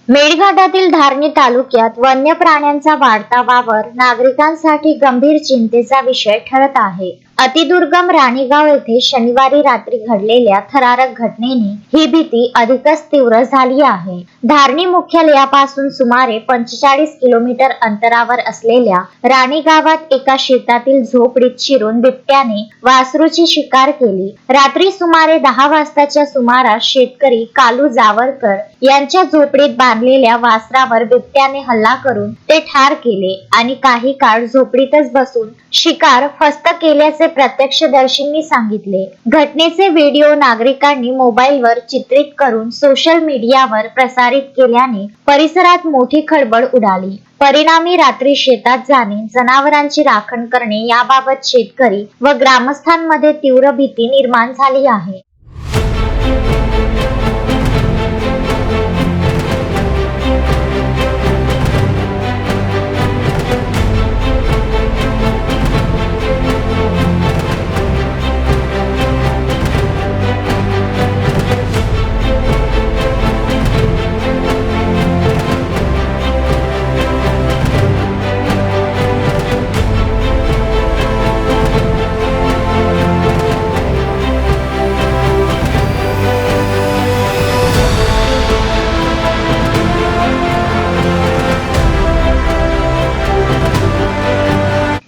मेळघाटातील धारणी तालुक्यात वन्य प्राण्यांचा वाढता वावर नागरिकांसाठी गंभीर चिंतेचा विषय ठरत आहे। अतिदुर्गम राणीगाव येथे शनिवारी रात्री घडलेल्या थरारक घटनेने ही भीती अधिकच तीव्र झाली आहे। धारणी मुख्यालयापासून सुमारे 45 किलोमीटर अंतरावर असलेल्या राणीगावात एका शेतातील झोपडीत शिरून बिबट्याने वासरूची शिकार केली। रात्री सुमारे 10 वाजताच्या सुमारास शेतकरी कालू जावरकर यांच्या झोपडीत बांधलेल्या वासरावर बिबट्याने हल्ला करून ते ठार केले आणि काही काळ झोपडीतच बसून शिकार फस्त केल्याचे प्रत्यक्षदर्शींनी सांगितले। घटनेचे व्हिडिओ नागरिकांनी मोबाईलवर चित्रित करून सोशल मीडियावर प्रसारित केल्याने परिसरात मोठी खळबळ उडाली। परिणामी रात्री शेतात जाणे, जनावरांची राखण करणे याबाबत शेतकरी व ग्रामस्थांमध्ये तीव्र भीती निर्माण झाली आहे।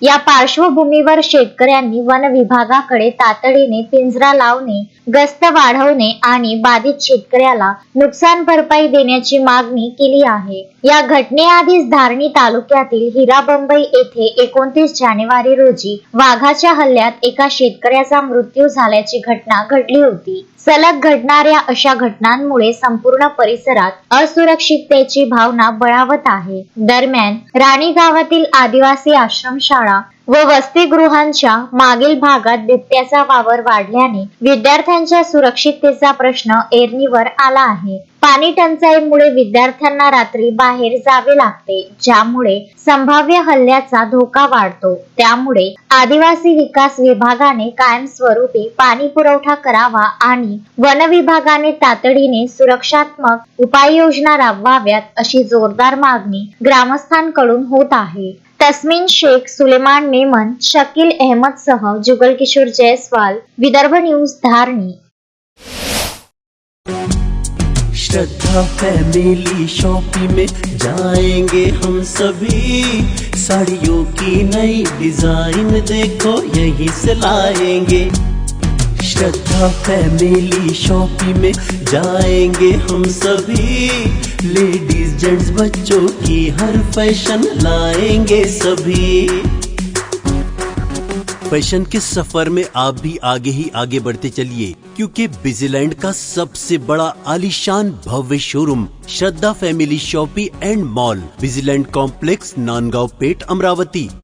या पार्श्वभूमीवर शेतकऱ्यांनी वन विभागाकडे तातडीने पिंजरा लावणे, गस्त वाढवणे आणि बाधित शेतकऱ्याला नुकसान भरपाई देण्याची मागणी केली आहे। या घटनेआधीच धारणी तालुक्यातील हिराबंबई येथे 29 जानेवारी रोजी वाघाच्या हल्ल्यात एका शेतकऱ्याचा मृत्यू झाल्याची घटना घडली होती। सलग घडणाऱ्या अशा घटनांमुळे संपूर्ण परिसरात असुरक्षिततेची भावना बळावत आहे। दरम्यान राणी गावातील आदिवासी आश्रमशाळा व वसतिगृहांच्या मागील भागात बिबट्याचा वावर वाढल्याने विद्यार्थ्यांच्या सुरक्षिततेचा प्रश्न ऐरणीवर आला आहे। पाणी टंचाईमुळे विद्यार्थ्यांना रात्री बाहेर जावे लागते, ज्यामुळे संभाव्य हल्ल्याचा धोका वाढतो। त्यामुळे आदिवासी विकास विभागाने कायमस्वरूपी पाणी पुरवठा करावा आणि वन विभागाने तातडीने सुरक्षात्मक उपाययोजना राबवाव्यात अशी जोरदार मागणी ग्रामस्थांकडून होत आहे। तस्मीन शेख, सुलेमान मेमन, शकील अहमद सह जुगल किशोर जयसवाल, विदर्भ न्यूज, धारणी। श्रद्धा फैमिली शॉपिंग में जाएंगे हम सभी, साड़ियों की नई डिजाइन देखो यहीं से लाएंगे। श्रद्धा फैमिली शॉपिंग में जाएंगे हम सभी, लेडीज जेंट्स बच्चों की हर फैशन लाएंगे सभी। फैशन के सफर में आप भी आगे ही आगे बढ़ते चलिए, क्योंकि विजिलैंड का सबसे बड़ा आलीशान भव्य showroom Shraddha family shopping and mall, Vijiland complex, Nandgaon Peth, Amravati.